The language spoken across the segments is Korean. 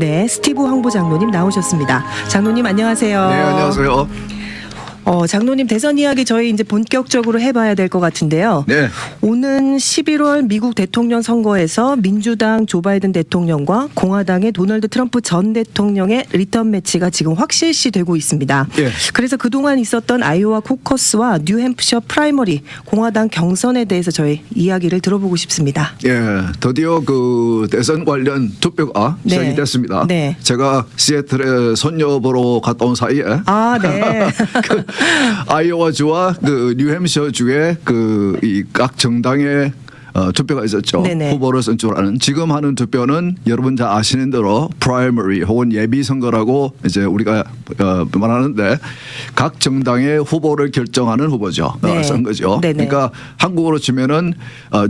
네, 스티브 황보 장로님 나오셨습니다. 장로님 안녕하세요. 네, 안녕하세요. 장로님 대선 이야기 저희 이제 본격적으로 해봐야 될 것 같은데요. 네. 오는 11월 미국 대통령 선거에서 민주당 조 바이든 대통령과 공화당의 도널드 트럼프 전 대통령의 리턴 매치가 지금 확실시되고 있습니다. 예. 그래서 그동안 있었던 아이오와 코커스와 뉴햄프셔 프라이머리 공화당 경선에 대해서 저희 이야기를 들어보고 싶습니다. 예, 드디어 그 대선 관련 투표가 네. 시작이 됐습니다. 네. 제가 시애틀에 손녀 보러 갔다 온 사이에 아, 네. 그 아이오와주와 그 뉴햄셔주의 그 이 각 정당의 투표가 있었죠. 네네. 후보를 선출하는 지금 하는 투표는 여러분 다 아시는 대로 프라이머리 혹은 예비 선거라고 이제 우리가 말하는데 각 정당의 후보를 결정하는 후보죠. 네. 선거죠. 네네. 그러니까 한국으로 치면은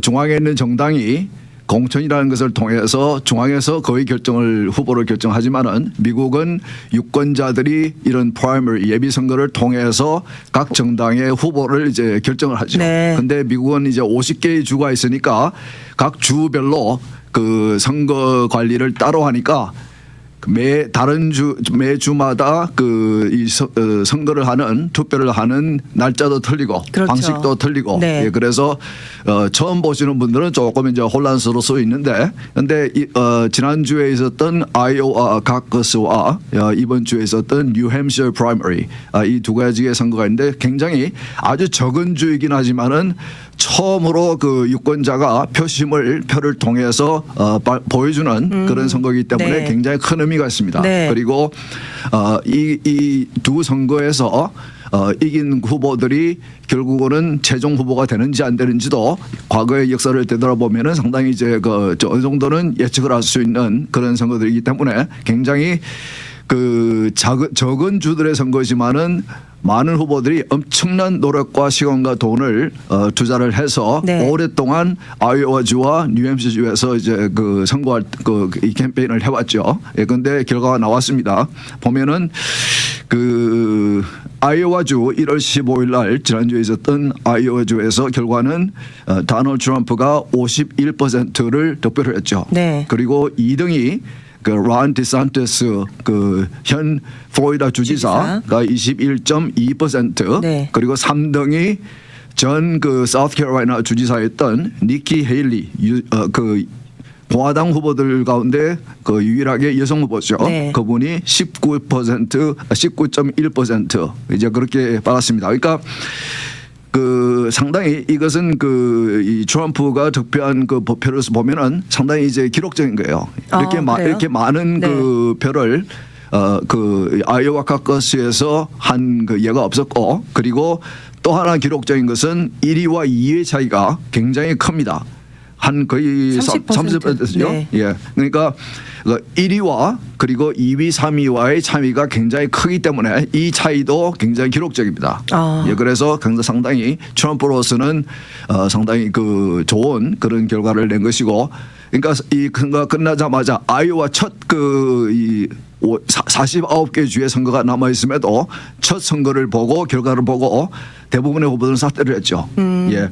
중앙에 있는 정당이 공천이라는 것을 통해서 중앙에서 거의 후보를 결정하지만은 미국은 유권자들이 이런 프라이머리 예비 선거를 통해서 각 정당의 후보를 이제 결정을 하죠. 네. 근데 미국은 이제 50개의 주가 있으니까 각 주별로 그 선거 관리를 따로 하니까 매 주마다 이 선거를 하는 투표를 하는 날짜도 틀리고 그렇죠. 방식도 틀리고 네. 예, 그래서 처음 보시는 분들은 조금 이제 혼란스러울 수 있는데 근데 지난주에 있었던 아이오와 카커스와 이번 주에 있었던 뉴햄셔 프라이머리 이 두 가지의 선거가 있는데 굉장히 아주 적은 주이긴 하지만은 처음으로 그 유권자가 표를 통해서 보여주는 그런 선거이기 때문에 네. 굉장히 큰 의미가 있습니다. 네. 그리고 이 두 선거에서 이긴 후보들이 결국은 최종 후보가 되는지 안 되는지도 과거의 역사를 되돌아보면은 상당히 이제 어느 정도는 예측을 할 수 있는 그런 선거들이기 때문에 굉장히 그 적은 주들의 선거지만은 많은 후보들이 엄청난 노력과 시간과 돈을 투자를 해서 네. 오랫동안 아이오와주와 뉴햄셔주에서 이제 그 선거할 이 캠페인을 해왔죠. 예, 근데 결과가 나왔습니다. 보면은 그 아이오와주 1월 15일 날 지난주에 있었던 아이오와주에서 결과는 도널드 트럼프가 51%를 득표를 했죠. 네. 그리고 2등이 그 론 디산티스 그 현 플로리다 주지사가 21.2% 네. 그리고 3등이 전 그 사우스캐롤라이나 주지사였던 니키 헤일리 그 공화당 후보들 가운데 그 유일하게 여성 후보죠. 네. 그분이 19.1% 이제 그렇게 받았습니다. 그러니까 그 상당히 이것은 이 트럼프가 득표한 그 표를 보면은 상당히 이제 기록적인 거예요. 이렇게 그래요? 이렇게 많은 네. 그 표를 그 아이오와 카커스에서 한 그 예가 없었고 그리고 또 하나 기록적인 것은 1위와 2위의 차이가 굉장히 큽니다. 한 거의 30%죠. 네. 예. 그러니까 1위와 그리고 2위, 3위와의 차이가 굉장히 크기 때문에 이 차이도 굉장히 기록적입니다. 예. 그래서 상당히 트럼프로서는 상당히 그 좋은 그런 결과를 낸 것이고, 그러니까 이 선거가 끝나자마자 아이오와 첫 49개 주의 선거가 남아 있음에도 첫 선거를 보고 결과를 보고 대부분의 후보들은 사퇴를 했죠. 예.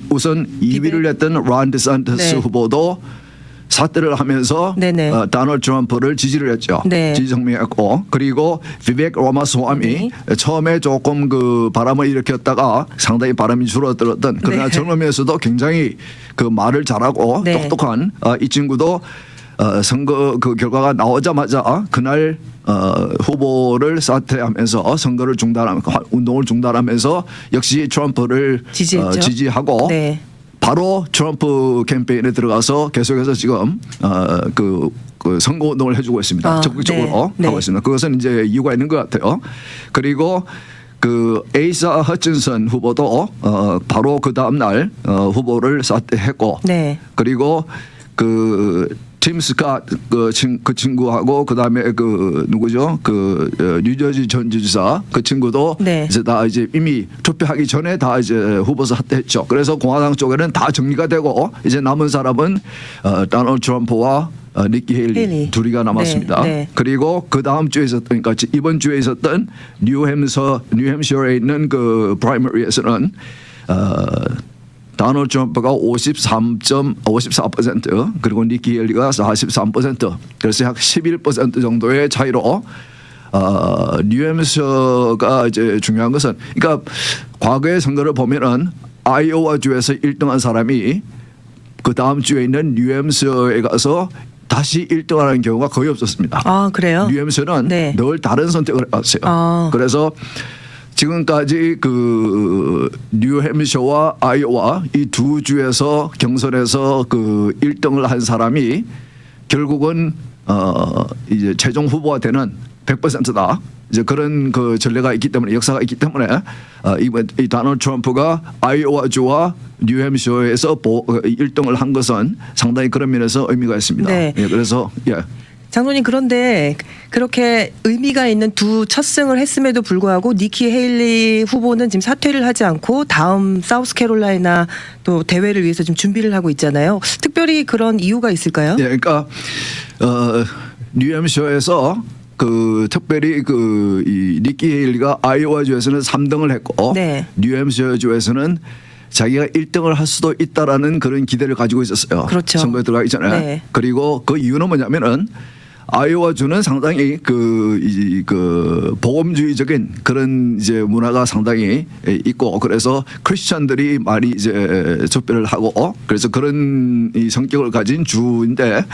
우선 2위를 했던 론 디산티스 네. 후보도 사퇴를 하면서 도널드 트럼프를 지지를 했죠. 네. 지지 성명했고 그리고 비벡 라마스와미 처음에 조금 그 바람을 일으켰다가 상당히 바람이 줄어들었던 그러나 네. 젊으면서도 굉장히 그 말을 잘하고 네. 똑똑한 이 친구도 선거 그 결과가 나오자마자 그날 후보를 사퇴하면서 선거를 중단하면서 운동을 중단하면서 역시 트럼프를 지지했죠. 지지하고 네. 바로 트럼프 캠페인에 들어가서 계속해서 지금 그 선거 운동을 해주고 있습니다. 적극적으로 네. 하고 있습니다. 그것은 이제 이유가 있는 것 같아요. 그리고 그 에이사 허친슨 후보도 바로 그 다음 날 후보를 사퇴했고 네. 그리고 그 팀 스캇 그 친구하고 그다음에 그 누구죠? 그 뉴저지 전 주지사 그 친구도 네. 이제 다 이제 이미 투표하기 전에 다 이제 후보 사퇴했죠. 그래서 공화당 쪽에는 다 정리가 되고 이제 남은 사람은 도널드 트럼프와 니키 헤일리 둘이가 남았습니다. 네. 네. 그리고 그 다음 주에 있었던 그러니까 이번 주에 있었던 뉴햄셔에 있는 그 프라이머리에서는 도널드 트럼프가 53.54% 그리고 니키 헤일리가 43%. 그래서 약 11% 정도의 차이로 뉴햄셔가 이제 중요한 것은 그러니까 과거의 선거를 보면은 아이오와 주에서 1등한 사람이 그 다음 주에 있는 뉴햄셔에 가서 다시 1등하는 경우가 거의 없었습니다. 아, 그래요? 뉴햄셔는 네. 늘 다른 선택을 해왔어요. 아. 그래서 지금까지 그 뉴햄셔와 아이오와 이 두 주에서 경선에서 그 1등을 한 사람이 결국은 이제 최종 후보가 되는 100%다. 이제 그런 그 전례가 있기 때문에 역사가 있기 때문에 이번 이 도널드 트럼프가 아이오와 주와 뉴햄셔에서 1등을 한 것은 상당히 그런 면에서 의미가 있습니다. 네. 예, 그래서 예. 장로님, 그런데 그렇게 의미가 있는 두 첫 승을 했음에도 불구하고 니키 헤일리 후보는 지금 사퇴를 하지 않고 다음 사우스캐롤라이나 또 대회를 위해서 지금 준비를 하고 있잖아요. 특별히 그런 이유가 있을까요? 예, 그러니까 뉴햄셔에서 그 특별히 그 이 니키 헤일리가 아이오와 주에서는 3등을 했고 네. 뉴햄셔 주에서는 자기가 1등을 할 수도 있다라는 그런 기대를 가지고 있었어요. 그렇죠. 선거에 들어가기 전에. 네. 그리고 그 이유는 뭐냐면은 아이오와 주는 상당히 그 보험주의적인 그런 이제 문화가 상당히 있고 그래서 크리스천들이 많이 이제 투표를 하고 그래서 그런 이 성격을 가진 주인데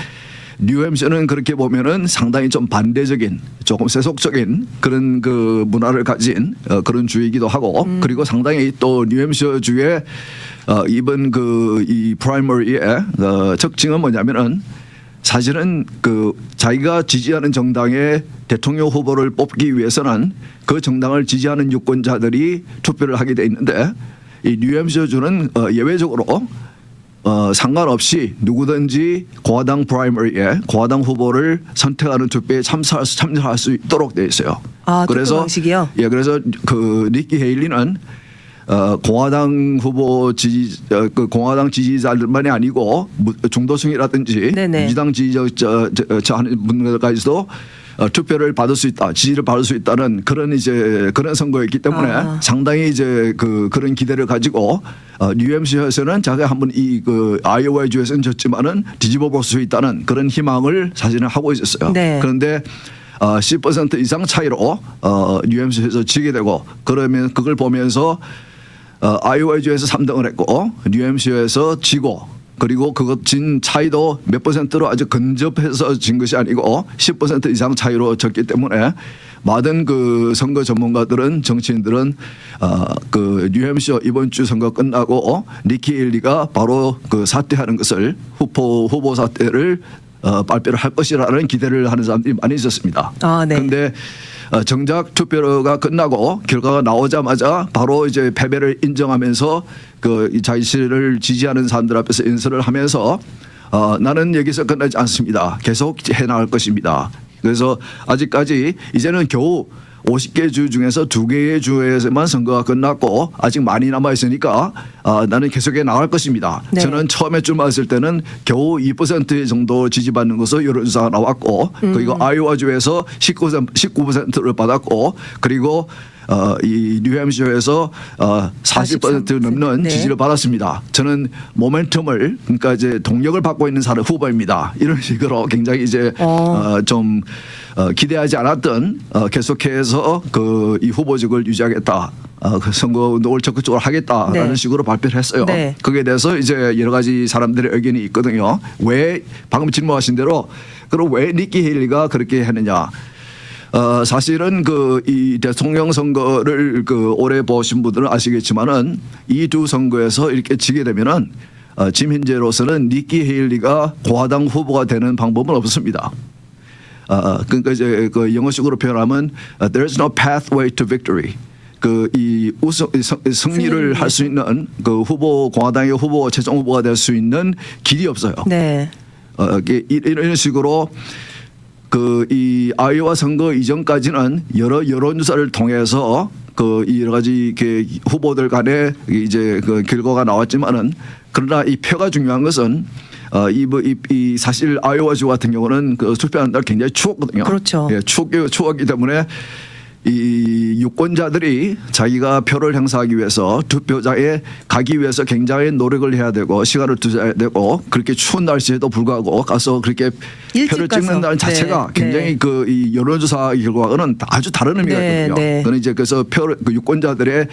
뉴햄셔는 그렇게 보면은 상당히 좀 반대적인 조금 세속적인 그런 그 문화를 가진 그런 주이기도 하고 그리고 상당히 또 뉴햄셔 주의 이번 그 이 프라이머리의 특징은 뭐냐면은 사실은 그 자기가 지지하는 정당의 대통령 후보를 뽑기 위해서는 그 정당을 지지하는 유권자들이 투표를 하게 돼 있는데 이 뉴햄셔 주는 예외적으로 상관없이 누구든지 공화당 프라이머리에 공화당 후보를 선택하는 투표에 참여할 수 있도록 돼 있어요. 아, 투표 방식이요? 예, 그래서 그 니키 헤일리는 공화당 후보 그 공화당 지지자들만이 아니고 중도층이라든지 네네. 민주당 지지자 하는 분들까지도 투표를 받을 수 있다, 지지를 받을 수 있다는 그런 이제 그런 선거였기 때문에 상당히 이제 그런 기대를 가지고 뉴햄셔에서는 자기가 한번 이 그 아이오와 주에서는 졌지만은 뒤집어 볼 수 있다는 그런 희망을 사실은 하고 있었어요. 네. 그런데 10% 이상 차이로 뉴햄셔에서 지게 되고 그러면 그걸 보면서 아이오와 주에서 3등을 했고 뉴햄셔에서 지고 그리고 그것 진 차이도 몇 %로 아주 근접해서 진 것이 아니고 10% 이상 차이로 졌기 때문에 많은 그 선거 전문가들은 정치인들은 그 뉴햄셔 이번 주 선거 끝나고 니키 헤일리가 바로 그 사퇴하는 것을 후보 사퇴를 발표를 할 것이라는 기대를 하는 사람들이 많이 있었습니다. 아, 네. 그런데 정작 투표가 끝나고 결과가 나오자마자 바로 이제 패배를 인정하면서 그 자신을 지지하는 사람들 앞에서 연설을 하면서 나는 여기서 끝나지 않습니다. 계속 해나갈 것입니다. 그래서 아직까지 이제는 겨우 50개 주 중에서 2개의 주에서만 선거가 끝났고 아직 많이 남아 있으니까 나는 계속해 나갈 것입니다. 네. 저는 처음에 출마했을 때는 겨우 2% 정도 지지받는 것으로 여론조사가 나왔고 그리고 아이오와 주에서 19%를 받았고 그리고 이 뉴햄셔에서 40% 넘는 네. 지지를 받았습니다. 저는 모멘텀을 그러니까 이제 동력을 받고 있는 사람 후보입니다. 이런 식으로 굉장히 이제 좀 기대하지 않았던 계속해서 그 이 후보직을 유지하겠다. 그 선거 운동을 적극적으로 하겠다라는 네. 식으로 발표를 했어요. 네. 거기에 대해서 이제 여러 가지 사람들의 의견이 있거든요. 왜 방금 질문하신 대로 그럼 왜 니키 헤일리가 그렇게 했느냐? 사실은 그 이 대통령 선거를 그 오래 보신 분들은 아시겠지만은 이 두 선거에서 이렇게 지게 되면은 지금 현재로서는 니키 헤일리가 공화당 후보가 되는 방법은 없습니다. 그러니까 이제 그 영어식으로 표현하면 there's no pathway to victory. 그 이 승리를 할 수 있는 그 후보 공화당의 후보 최종 후보가 될 수 있는 길이 없어요. 네. 이런 식으로 그 이 아이오와 선거 이전까지는 여러 여론조사를 통해서 그 여러 가지 이렇게 후보들 간에 이제 그 결과가 나왔지만은 그러나 이 표가 중요한 것은 이 사실 아이오와 주 같은 경우는 그 투표하는 날 굉장히 추웠거든요. 그렇죠. 예, 추웠기 때문에 이 유권자들이 자기가 표를 행사하기 위해서 투표장에 가기 위해서 굉장히 노력을 해야 되고 시간을 투자해야 되고 그렇게 추운 날씨에도 불구하고 가서 그렇게 일찍 표를 가서. 찍는 날 자체가 네. 굉장히 네. 그 이 여론조사 결과는 아주 다른 의미가 네, 있거든요. 네. 그는 이제 그래서 그 유권자들의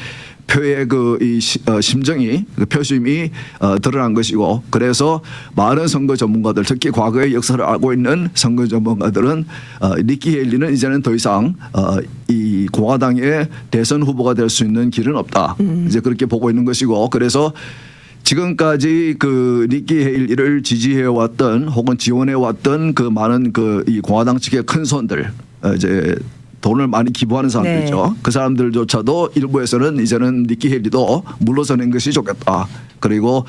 표의 그 이 심정이 그 표심이 드러난 것이고 그래서 많은 선거 전문가들 특히 과거의 역사를 알고 있는 선거 전문가들은 니키 헤일리는 이제는 더 이상 이 공화당의 대선 후보가 될 수 있는 길은 없다. 이제 그렇게 보고 있는 것이고 그래서 지금까지 그 니키 헤일리를 지지해 왔던 혹은 지원해 왔던 그 많은 그 이 공화당 측의 큰 손들 이제 돈을 많이 기부하는 사람들이죠. 네. 그 사람들조차도 일부에서는 이제는 니키 헤일리도 물러서는 것이 좋겠다. 그리고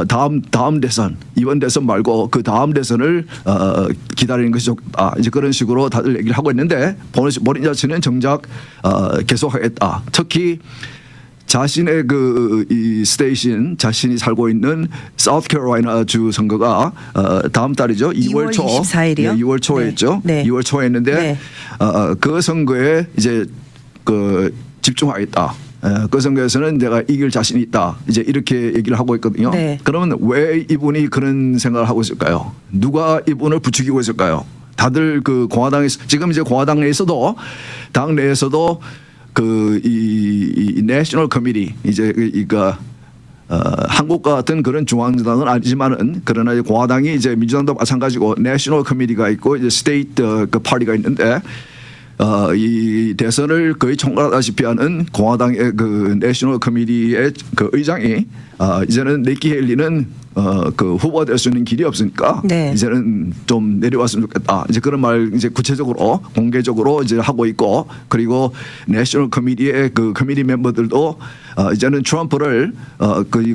다음 대선 이번 대선 말고 그 다음 대선을 기다리는 것이 좋겠다. 이제 그런 식으로 다들 얘기를 하고 있는데 본인 자신은 정작 계속하겠다. 특히 자신의 그 이 스테이션 자신이 살고 있는 사우스캐롤라이나 주 선거가 다음 달이죠. 2월 초. 24일이요? 네, 2월 초에 네. 있죠. 네. 2월 초에 했는데 네. 그 선거에 이제 그 집중하겠다. 그 선거에서는 내가 이길 자신이 있다. 이제 이렇게 얘기를 하고 있거든요. 네. 그러면 왜 이분이 그런 생각을 하고 있을까요? 누가 이분을 부추기고 있을까요? 다들 그 공화당에 지금 이제 공화당 내에서도 당 내에서도 그 이 내셔널 커미티 이제 그러니까 한국과 같은 그런 중앙당은 아니지만은 그러나 이제 공화당이 이제 민주당도 마찬가지고 내셔널 커미티가 있고 이제 스테이트 그 파티가 있는데 이 대선을 거의 총괄하다시피 하는 공화당의 그 내셔널 커미티의 그 의장이 이제는 니키 헤일리는 그 후보가 될 수 있는 길이 없으니까 네. 이제는 좀 내려왔으면 좋겠다. 이제 그런 말 이제 구체적으로 공개적으로 이제 하고 있고 그리고 내셔널 커미티의 그 커미티 멤버들도 이제는 트럼프를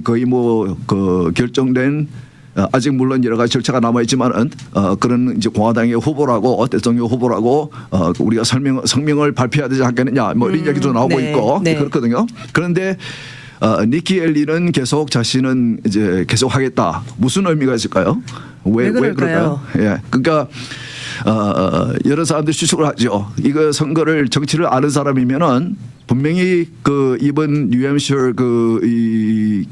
거의 뭐 그 결정된 아직 물론 여러 가지 절차가 남아 있지만은 그런 이제 공화당의 후보라고 대통령 후보라고 우리가 성명을 발표해야 되지 않겠느냐 뭐 이런 얘기도 나오고 네, 있고 네. 그렇거든요. 그런데 니키 헤일리는 계속 자신은 이제 계속 하겠다. 무슨 의미가 있을까요? 왜 그럴까요? 예, 그러니까 여러 사람들이 추측을 하죠. 이거 선거를 정치를 아는 사람이면은 분명히 그 이번 뉴햄셔 이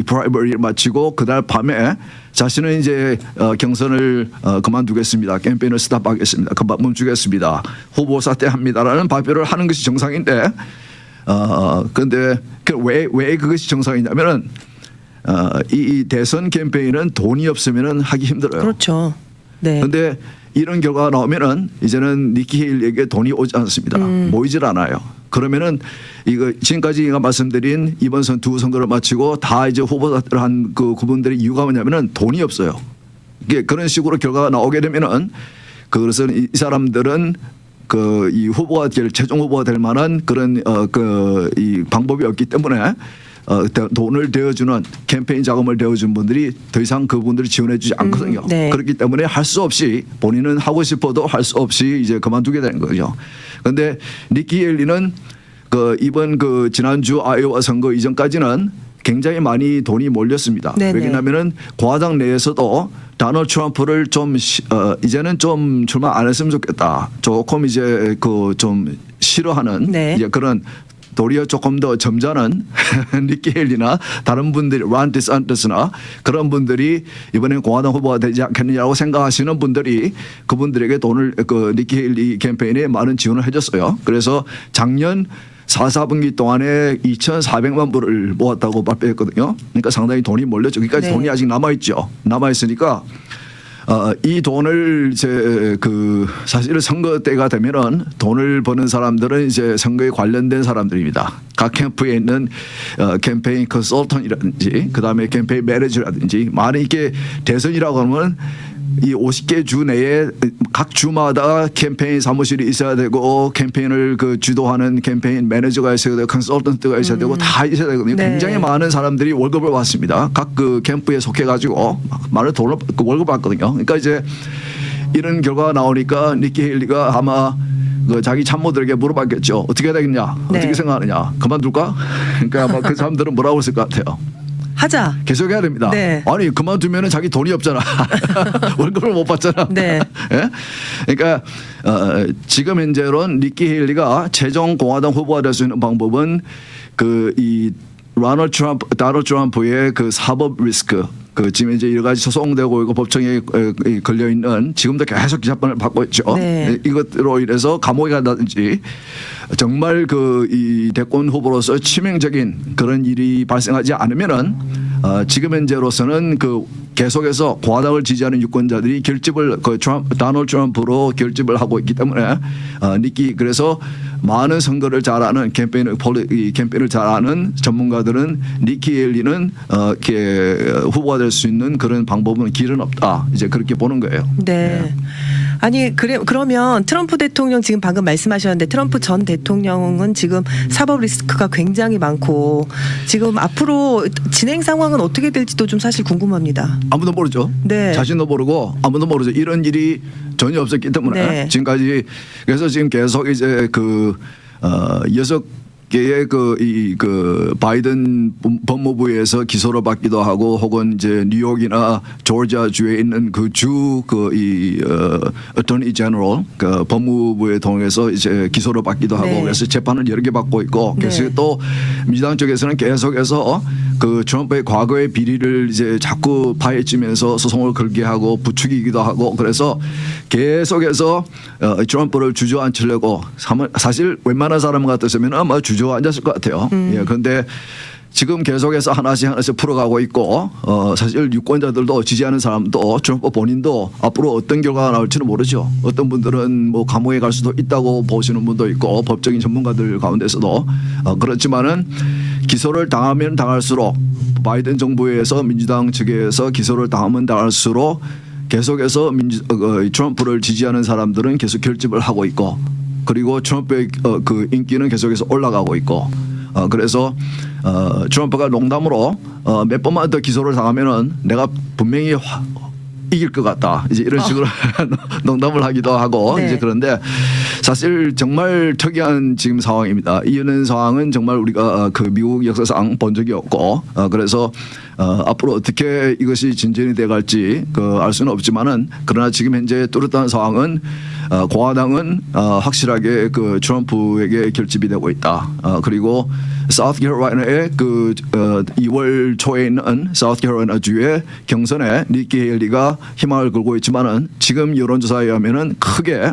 프라이머리를 마치고 그날 밤에 자신은 이제 경선을 그만두겠습니다. 캠페인을 스탑하겠습니다. 그만 멈추겠습니다. 후보 사퇴합니다라는 발표를 하는 것이 정상인데 그런데 왜 그것이 정상이냐면은 이 대선 캠페인은 돈이 없으면은 하기 힘들어요. 그렇죠. 네. 그런데 이런 결과가 나오면은 이제는 니키 헤일리에게 돈이 오지 않습니다. 모이질 않아요. 그러면은 이거 지금까지 제가 말씀드린 이번 두 선거를 마치고 다 이제 후보를 한 그 그분들의 이유가 뭐냐면은 돈이 없어요. 이게 그런 식으로 결과가 나오게 되면은 그것은 이 사람들은 그 이 후보가 될 최종 후보가 될 만한 그런 그 이 방법이 없기 때문에 돈을 대어주는 캠페인 자금을 대어준 분들이 더 이상 그분들을 지원해주지 않거든요. 네. 그렇기 때문에 할 수 없이 본인은 하고 싶어도 할 수 없이 이제 그만두게 되는 거죠. 그런데 니키 헤일리는 그 이번 그 지난주 아이오와 선거 이전까지는 굉장히 많이 돈이 몰렸습니다. 네네. 왜냐하면은 공화당 내에서도 도널드 트럼프를 좀 이제는 좀 출마 안 했으면 좋겠다. 조금 이제 그 좀 싫어하는 네. 이제 그런 도리어 조금 더 점잖은 니키 헤일리나 다른 분들이 론 디산티스나 그런 분들이 이번에 공화당 후보가 되지 않겠느냐고 생각하시는 분들이 그분들에게 돈을 그 니키 헤일리 캠페인에 많은 지원을 해줬어요. 그래서 작년 4분기 동안에 2,400만 불을 모았다고 발표했거든요. 그러니까 상당히 돈이 몰렸죠. 여기까지 네. 돈이 아직 남아있죠. 남아있으니까 이 돈을 이제 그 사실 선거 때가 되면은 돈을 버는 사람들은 이제 선거에 관련된 사람들입니다. 각 캠프에 있는 캠페인 컨설턴이라든지 그다음에 캠페인 매니저라든지 많은 이게 대선이라고 하면 이 50개 주 내에 각 주마다 캠페인 사무실이 있어야 되고 캠페인을 그 주도하는 캠페인 매니저가 있어야 되고 컨설턴트가 있어야 되고 다 있어야 되거든요. 네. 굉장히 많은 사람들이 월급을 받습니다. 각 그 캠프에 속해 가지고 많은 돈을 월급 받거든요. 그러니까 이제 이런 결과가 나오니까 니키 헤일리가 아마 그 자기 참모들에게 물어봤겠죠. 어떻게 해야 되겠냐? 네. 어떻게 생각하느냐? 그만둘까? 그러니까 아마 그 사람들은 뭐라고 했을 것 같아요. 하자. 계속해야 됩니다. 네. 아니 그만두면은 자기 돈이 없잖아. 월급을 못 받잖아. 네. 예? 그러니까 지금 현재로는 니키 헤일리가 최종 공화당 후보가 될 수 있는 방법은 그 이 다널드 트럼프의 그 사법 리스크, 그 지금 이제 여러 가지 소송되고 있고 법정에 걸려 있는 지금도 계속 재판을 받고 있죠. 네. 이것으로 인해서 감옥에 간다든지 정말 그 이 대권 후보로서 치명적인 그런 일이 발생하지 않으면은 지금 현재로서는 그 계속해서 공화당을 지지하는 유권자들이 결집을 다널드 트럼프로 결집을 하고 있기 때문에 니키 그래서 많은 선거를 잘하는 캠페인을 잘하는 전문가들은 니키 헤일리는 후보가 될 수 있는 그런 방법은 길은 없다. 이제 그렇게 보는 거예요. 네. 아니 그러면 트럼프 대통령 지금 방금 말씀하셨는데 트럼프 전 대통령은 지금 사법 리스크가 굉장히 많고 지금 앞으로 진행 상황은 어떻게 될지도 좀 사실 궁금합니다. 아무도 모르죠. 네. 자신도 모르고 아무도 모르죠. 이런 일이 전혀 없었기 때문에 네. 지금까지 그래서 지금 계속 이제 그 6개의 그 바이든 법무부에서 기소를 받기도 하고 혹은 이제 뉴욕이나 조지아 주에 있는 그 어토니 제너럴 그 법무부에 통해서 이제 기소를 받기도 하고 네. 그래서 재판을 여러 개 받고 있고 그래서 네. 또 민주당 쪽에서는 계속해서 그 트럼프의 과거의 비리를 이제 자꾸 파헤치면서 소송을 걸게 하고 부추기기도 하고 그래서 계속해서 트럼프를 주저앉히려고 사실 웬만한 사람 같았으면 아마 주저앉았을 것 같아요. 예, 그런데 지금 계속해서 하나씩 풀어가고 있고 사실 유권자들도 지지하는 사람도 트럼프 본인도 앞으로 어떤 결과가 나올지는 모르죠. 어떤 분들은 뭐 감옥에 갈 수도 있다고 보시는 분도 있고 법적인 전문가들 가운데서도 그렇지만은 기소를 당하면 당할수록 바이든 정부에서 민주당 측에서 기소를 당하면 당할수록 계속해서 트럼프를 지지하는 사람들은 계속 결집을 하고 있고 그리고 트럼프의 그 인기는 계속해서 올라가고 있고 그래서 트럼프가 농담으로 몇 번만 더 기소를 당하면은 내가 분명히 이길 것 같다. 이제 이런 식으로 농담을 하기도 하고 네. 이제 그런데 사실 정말 특이한 지금 상황입니다. 이런 상황은 정말 우리가 그 미국 역사상 본 적이 없고 그래서 앞으로 어떻게 이것이 진전이 돼갈지 알 수는 없지만은 그러나 지금 현재 뚜렷한 상황은 공화당은 확실하게 그 트럼프에게 결집이 되고 있다. 그리고 사우스캐롤라이나의 그 2월 초에 있는 사우스캐롤라이나 주의 경선에 니키 헤일리가 희망을 걸고 있지만은 지금 여론조사에 의하면은 크게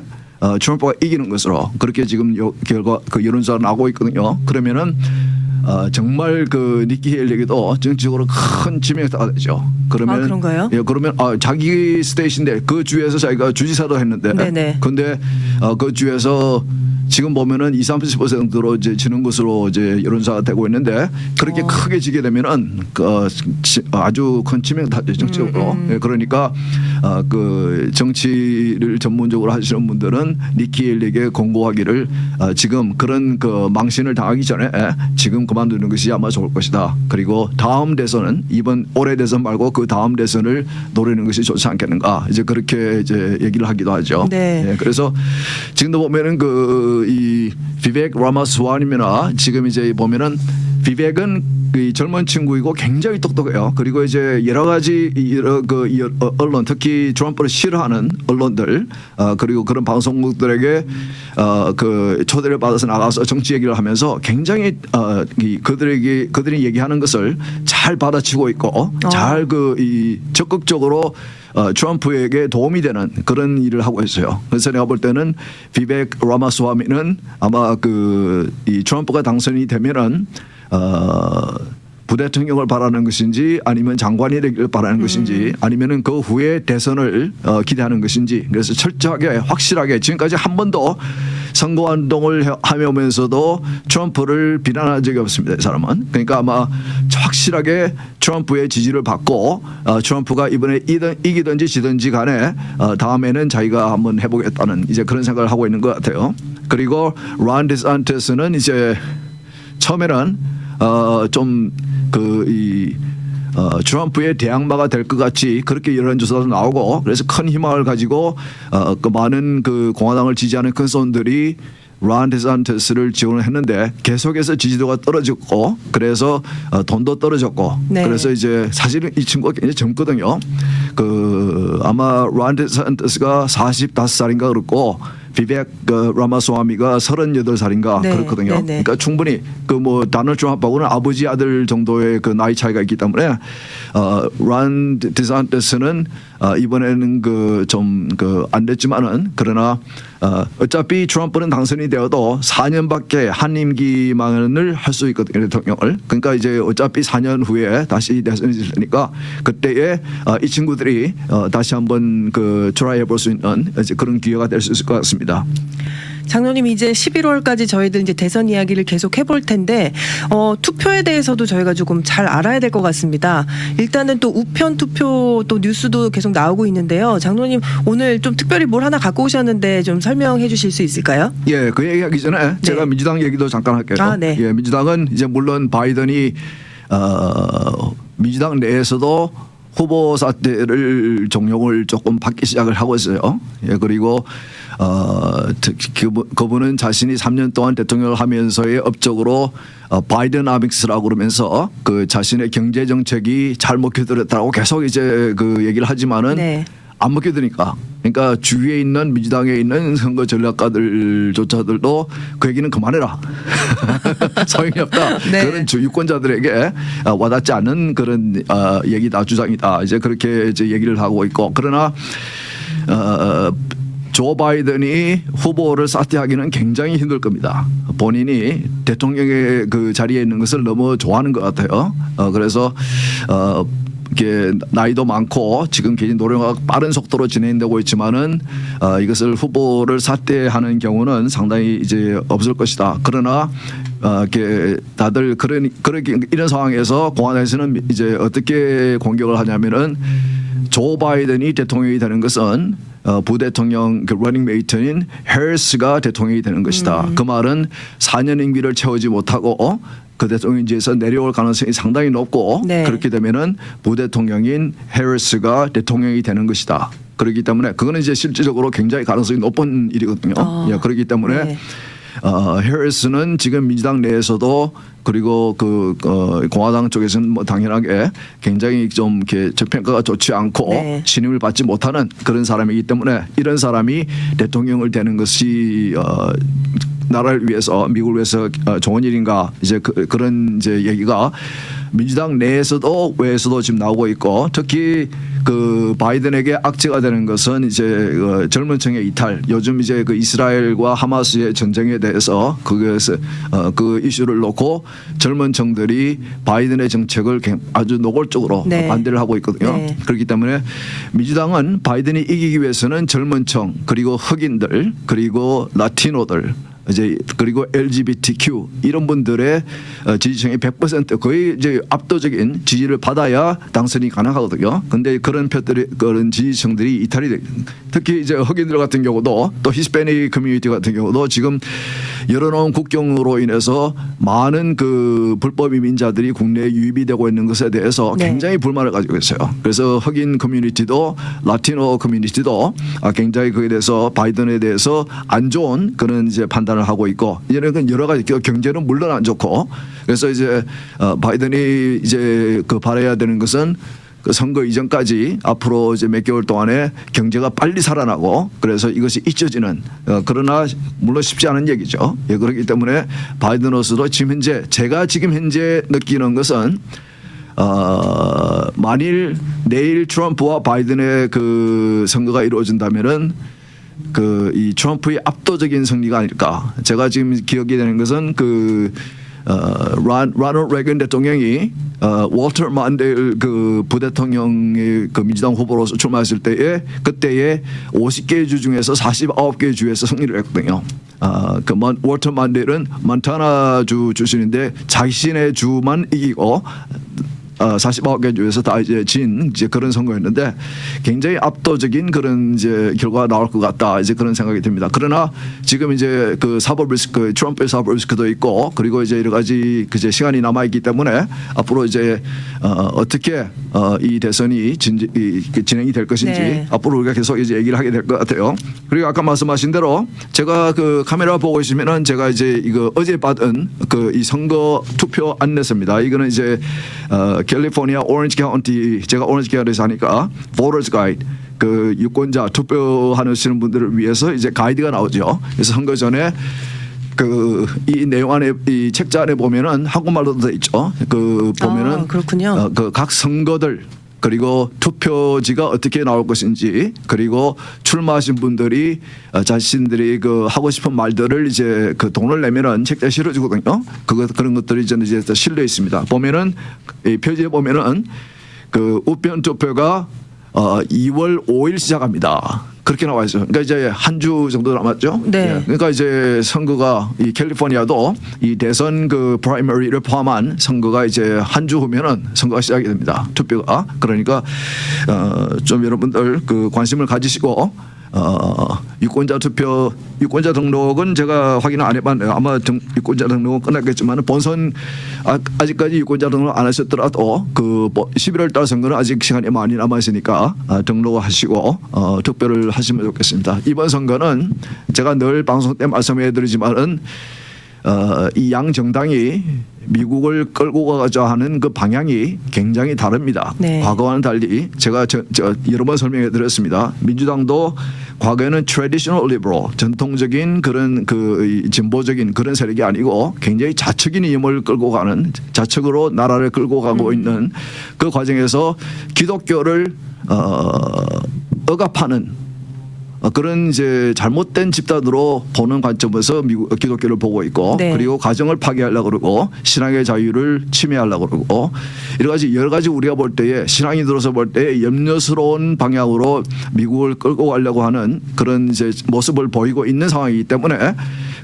트럼프가 이기는 것으로 그렇게 지금 결과 그 여론조사가 나오고 있거든요. 그러면은 정말 그 니키 헤일리에게도 정치적으로 큰 지명타가 되죠. 그러면 그런가요? 예, 그러면 자기 스테이트인데 그 주에서 자기가 주지사도 했는데, 네네. 근데 그 주에서 지금 보면은 20-30%로 이제 지는 것으로 이제 여론조사가 되고 있는데 그렇게 크게 지게 되면은 아주 큰 치명타죠 정치적으로. 예, 그러니까 그 정치를 전문적으로 하시는 분들은 니키 헤일리에게 공고하기를 지금 그런 그 망신을 당하기 전에 지금 그만두는 것이 아마 좋을 것이다. 그리고 다음 대선은 이번 올해 대선 말고 그 다음 대선을 노리는 것이 좋지 않겠는가. 이제 그렇게 이제 얘기를 하기도 하죠. 네. 예, 그래서 지금도 보면은 이 비벡 라마스와미나 지금 이제 보면은 비벡은 그 젊은 친구이고 굉장히 똑똑해요. 그리고 이제 여러 가지 언론 특히 트럼프를 싫어하는 언론들 그리고 그런 방송국들에게 그 초대를 받아서 나가서 정치 얘기를 하면서 굉장히 그들이 얘기하는 것을 잘 받아치고 있고 잘 적극적으로 트럼프에게 도움이 되는 그런 일을 하고 있어요. 그래서 내가 볼 때는 비벡 라마스와미는 아마 이 트럼프가 당선이 되면은 부대통령을 바라는 것인지 아니면 장관이 되기를 바라는 것인지 아니면은 그 후에 대선을 기대하는 것인지 그래서 철저하게 확실하게 지금까지 한 번도 선거운동을 하면서도 트럼프를 비난한 적이 없습니다. 이 사람은. 그러니까 아마 확실하게 트럼프의 지지를 받고 트럼프가 이번에 이기든지 지든지 간에 다음에는 자기가 한번 해보겠다는 이제 그런 생각을 하고 있는 것 같아요. 그리고 론 디산티스는 이제 처음에는 좀 트럼프의 대항마가 될 것 같이 그렇게 여론조사도 나오고 그래서 큰 희망을 가지고 그 많은 그 공화당을 지지하는 큰 손들이 론 디산티스를 지원을 했는데 계속해서 지지도가 떨어졌고 그래서 돈도 떨어졌고 네. 그래서 이제 사실은 이 친구가 굉장히 젊거든요. 아마 론 디산티스가 45살인가 그렇고 비백 라마스와미가 38살인가 네. 그렇거든요. 네. 네. 그러니까 충분히 다널드 트럼프하고는 아버지 아들 정도의 그 나이 차이가 있기 때문에 론 디산티스는 이번에는 좀 안 됐지만은 그러나 어차피 트럼프는 당선이 되어도 4년밖에 한 임기만을 할 수 있거든요, 대통령을. 그러니까 이제 어차피 4년 후에 다시 대선이 되니까 그때에 이 친구들이 다시 한번 트라이 해볼 수 있는 이제 그런 기회가 될 수 있을 것 같습니다. 장로님 이제 11월까지 저희들 이제 대선 이야기를 계속 해볼 텐데 투표에 대해서도 저희가 조금 잘 알아야 될 것 같습니다. 일단은 또 우편 투표 또 뉴스도 계속 나오고 있는데요. 장로님 오늘 좀 특별히 뭘 하나 갖고 오셨는데 좀 설명해 주실 수 있을까요? 예, 그 얘기하기 전에 제가 민주당 얘기도 잠깐 할게요. 아, 네. 예, 민주당은 이제 물론 바이든이 민주당 내에서도 후보 사퇴를 종용을 조금 받기 시작을 하고 있어요. 예, 그리고 그분은 자신이 3년 동안 대통령을 하면서의 업적으로 바이든아믹스라고 그러면서 자신의 경제 정책이 잘 먹혀들었다고 계속 이제 얘기를 하지만은 네. 안 먹혀드니까. 그러니까 주위에 있는 민주당에 있는 선거 전략가들조차들도 그 얘기는 그만해라. 소용이 없다. 네. 그런 유권자들에게 와닿지 않는 그런 얘기다, 주장이다. 이제 그렇게 이제 얘기를 하고 있고. 그러나 조 바이든이 후보를 사퇴하기는 굉장히 힘들 겁니다. 본인이 대통령의 그 자리에 있는 것을 너무 좋아하는 것 같아요. 그래서 이게 나이도 많고 지금 굉장히 노력과 빠른 속도로 진행되고 있지만은 이것을 후보를 사퇴하는 경우는 상당히 이제 없을 것이다. 그러나 이렇게 다들 이런 상황에서 공화당에서는 이제 어떻게 공격을 하냐면은 조 바이든이 대통령이 되는 것은 부대통령 러닝 메이트인 해리스가 대통령이 되는 것이다. 그 말은 4년 임기를 채우지 못하고 그 대통령직에서 내려올 가능성이 상당히 높고 네. 그렇게 되면은 부대통령인 해리스가 대통령이 되는 것이다. 그렇기 때문에 그거는 이제 실질적으로 굉장히 가능성이 높은 일이거든요. 예, 그렇기 때문에 네. 해리스는 지금 민주당 내에서도 그리고 공화당 쪽에서는 뭐 당연하게 굉장히 좀 이렇게 저평가가 좋지 않고 네. 신임을 받지 못하는 그런 사람이기 때문에 이런 사람이 대통령을 되는 것이 나라를 위해서 미국을 위해서 좋은 일인가 이제 그런 이제 얘기가 민주당 내에서도 외에서도 지금 나오고 있고 특히 바이든에게 악재가 되는 것은 이제 젊은 층의 이탈. 요즘 이제 이스라엘과 하마스의 전쟁에 대해서 그것을 그 이슈를 놓고 젊은 층들이 바이든의 정책을 아주 노골적으로 네. 반대를 하고 있거든요. 네. 그렇기 때문에 민주당은 바이든이 이기기 위해서는 젊은 층 그리고 흑인들 그리고 라티노들 이제 그리고 LGBTQ 이런 분들의 지지층이 100% 거의 이제 압도적인 지지를 받아야 당선이 가능하거든요. 근데 그런 지지층들이 이탈이 돼. 특히 이제 흑인들 같은 경우도 또 히스패닉 커뮤니티 같은 경우도 지금 열어놓은 국경으로 인해서 많은 불법 이민자들이 국내에 유입이 되고 있는 것에 대해서 네. 굉장히 불만을 가지고 있어요. 그래서 흑인 커뮤니티도 라티노 커뮤니티도 굉장히 그에 대해서 바이든에 대해서 안 좋은 그런 이제 판단을 하고 있고 이런 여러 가지 경제는 물론 안 좋고 그래서 이제 바이든이 이제 바라야 되는 것은 선거 이전까지 앞으로 이제 몇 개월 동안에 경제가 빨리 살아나고 그래서 이것이 잊혀지는 그러나 물론 쉽지 않은 얘기죠. 예, 그렇기 때문에 바이든으로서도 제가 지금 현재 느끼는 것은 만일 내일 트럼프와 바이든의 선거가 이루어진다면은 이 트럼프의 압도적인 승리가 아닐까. 제가 지금 기억이 되는 것은 로널드 레이건 대통령이 월터 만델 부대통령의 민주당 후보로서 출마했을 때에 그때의 50개 주 중에서 49개 주에서 승리를 했거든요. 월터 만델은 몬타나 주 출신인데 자신의 주만 이기고 49개 주에서 다 이제 이제 그런 선거였는데 굉장히 압도적인 그런 이제 결과가 나올 것 같다 이제 그런 생각이 듭니다. 그러나 지금 이제 그 사법 리스크, 트럼프의 사법 리스크도 있고 그리고 이제 여러 가지 그제 시간이 남아 있기 때문에 앞으로 이제 어떻게 이 대선이 진행이 될 것인지 네. 앞으로 우리가 계속 이제 얘기를 하게 될 것 같아요. 그리고 아까 말씀하신 대로 제가 그 카메라 보고 있으면은 제가 이제 이거 어제 받은 그 이 선거 투표 안내서입니다. 이거는 이제 캘리포니아 오렌지 카운티 제가 오렌지 카운티에서 하니까 Voters Guide 그 유권자 투표하시는 분들을 위해서 이제 가이드가 나오죠. 그래서 선거 전에 그 이 내용 안에 이 책자 안에 보면은 한국말로 돼 있죠. 그 보면은 그렇군요. 그 각 선거들 그리고 투표지가 어떻게 나올 것인지 그리고 출마하신 분들이 자신들이 그 하고 싶은 말들을 이제 그 돈을 내면은 책자에 실어주거든요. 그런 것들이 이제 실려 있습니다. 보면은 이 표지에 보면은 그 우편 투표가 2월 5일 시작합니다. 그렇게 나와 있어요. 그러니까 이제 한 주 정도 남았죠. 네. 예. 그러니까 이제 선거가 이 캘리포니아도 이 대선 그 프라이머리를 포함한 선거가 이제 한 주 후면은 선거가 시작이 됩니다. 투표가. 그러니까 좀 여러분들 그 관심을 가지시고 유권자 투표, 유권자 등록은 제가 확인을 안 해봤네요. 아마 유권자 등록은 끝났겠지만 본선 아직까지 유권자 등록 안 하셨더라도 그 11월 달 선거는 아직 시간이 많이 남아 있으니까 등록하시고 투표를 하시면 좋겠습니다. 이번 선거는 제가 늘 방송 때 말씀해드리지만은 이 양 정당이 미국을 끌고 가고자 하는 그 방향이 굉장히 다릅니다. 네. 과거와는 달리 제가 여러 번 설명해 드렸습니다. 민주당도 과거에는 traditional liberal 전통적인 그런 그 진보적인 그런 세력이 아니고 굉장히 좌측인 힘을 끌고 가는 좌측으로 나라를 끌고 가고 있는 그 과정에서 기독교를 억압하는 그런 이제 잘못된 집단으로 보는 관점에서 미국 기독교를 보고 있고 네. 그리고 가정을 파괴하려고 그러고 신앙의 자유를 침해하려고 그러고 여러 가지 우리가 볼 때에 신앙이 들어서 볼 때 염려스러운 방향으로 미국을 끌고 가려고 하는 그런 이제 모습을 보이고 있는 상황이기 때문에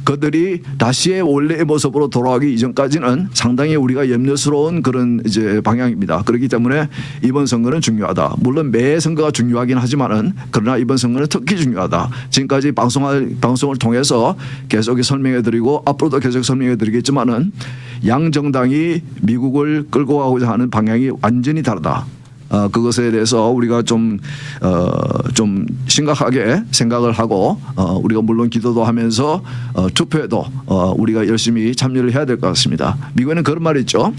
그들이 다시의 원래의 모습으로 돌아가기 이전까지는 상당히 우리가 염려스러운 그런 이제 방향입니다. 그렇기 때문에 이번 선거는 중요하다. 물론 매 선거가 중요하긴 하지만은 그러나 이번 선거는 특히 중요하다. 지금까지 방송을 통해서 계속 설명해드리고 앞으로도 계속 설명해드리겠지만은 양 정당이 미국을 끌고 가고자 하는 방향이 완전히 다르다. 그것에 대해서 우리가 좀 심각하게 생각을 하고 우리가 물론 기도도 하면서 투표에도 우리가 열심히 참여를 해야 될 것 같습니다. 미국에는 그런 말이 있죠.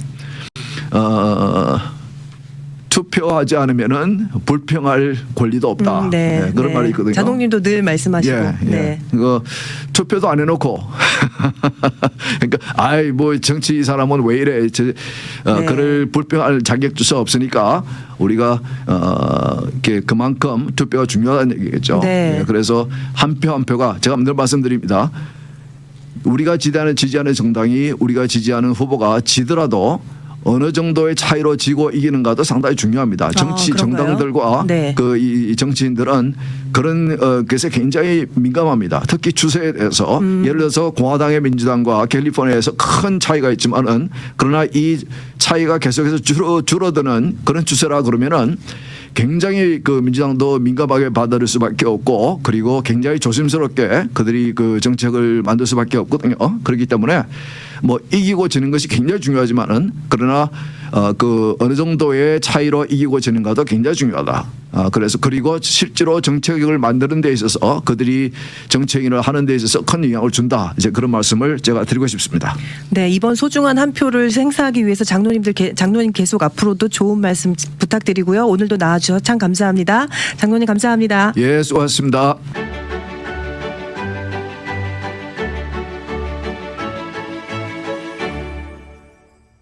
투표하지 않으면은 불평할 권리도 없다. 네, 네, 그런 네. 말이 있거든요. 자동님도 늘 말씀하시고. 예. 네. 이거 투표도 안 해놓고 그러니까 아이 뭐 정치 이 사람은 왜 이래 네. 그를 불평할 자격조차 없으니까 우리가 이렇게 그만큼 투표가 중요하다는 얘기겠죠. 네. 예, 그래서 한 표 한 표가 제가 늘 말씀드립니다. 우리가 지지하는 정당이 우리가 지지하는 후보가 지더라도 어느 정도의 차이로 지고 이기는가도 상당히 중요합니다. 정치 그런가요? 정당들과 네. 이 정치인들은 그런 것에 굉장히 민감합니다. 특히 추세에 대해서 예를 들어서 공화당의 민주당과 캘리포니아에서 큰 차이가 있지만은 그러나 이 차이가 계속해서 줄어드는 그런 추세라 그러면은 굉장히 그 민주당도 민감하게 받아들일 수밖에 없고 그리고 굉장히 조심스럽게 그들이 그 정책을 만들 수밖에 없거든요. 그렇기 때문에 뭐 이기고 지는 것이 굉장히 중요하지만은 그러나 그 어느 정도의 차이로 이기고 지는가도 굉장히 중요하다. 그래서 그리고 실제로 정책을 만드는 데 있어서 그들이 정책인을 하는 데 있어서 큰 영향을 준다. 이제 그런 말씀을 제가 드리고 싶습니다. 네, 이번 소중한 한 표를 행사하기 위해서 장로님 계속 앞으로도 좋은 말씀 부탁드리고요. 오늘도 나와주셔서 참 감사합니다. 장로님 감사합니다. 예, 수고하셨습니다.